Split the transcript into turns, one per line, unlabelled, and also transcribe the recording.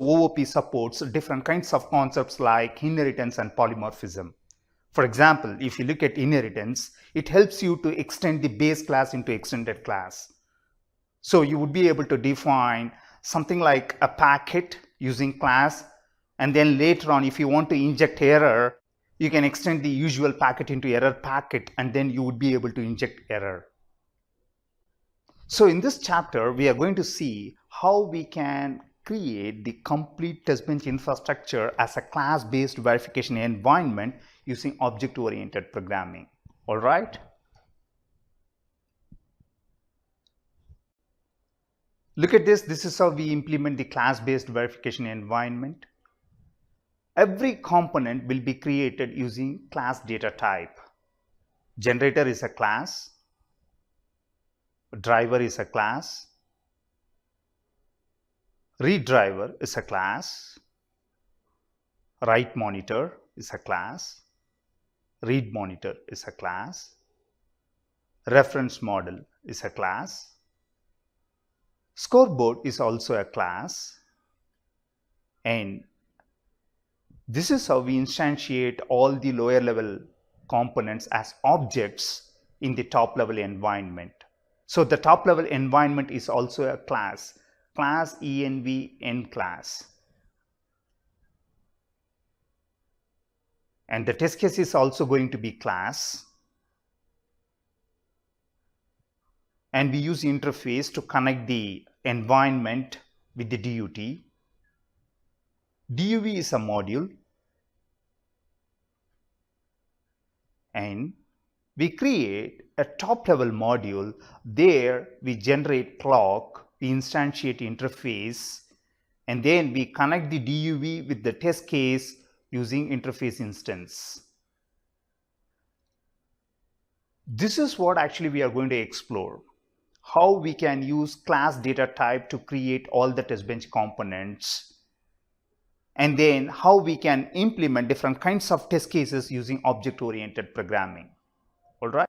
OOP supports different kinds of concepts like inheritance and polymorphism. For example, if you look at inheritance, it helps you to extend the base class into extended class. So you would be able to define something like a packet using class, and then later on, if you want to inject error, you can extend the usual packet into error packet, and then you would be able to inject error. So in this chapter, we are going to see how we can create the complete test bench infrastructure as a class-based verification environment using object-oriented programming. All right? Look at this. This is how we implement the class-based verification environment. Every component will be created using class data type. Generator is a class. Driver is a class. Read driver is a class. Write monitor is a class. Read monitor is a class. Reference model is a class. Scoreboard is also a class. And this is how we instantiate all the lower level components as objects in the top level environment. So the top level environment is also a class env end class. And the test case is also going to be class. And we use interface to connect the environment with the DUT. DUV is a module. And we create a top level module. There we generate clock, we instantiate interface, and then we connect the DUV with the test case using interface instance. This is what actually we are going to explore. How we can use class data type to create all the test bench components, and then how we can implement different kinds of test cases using object-oriented programming. All right.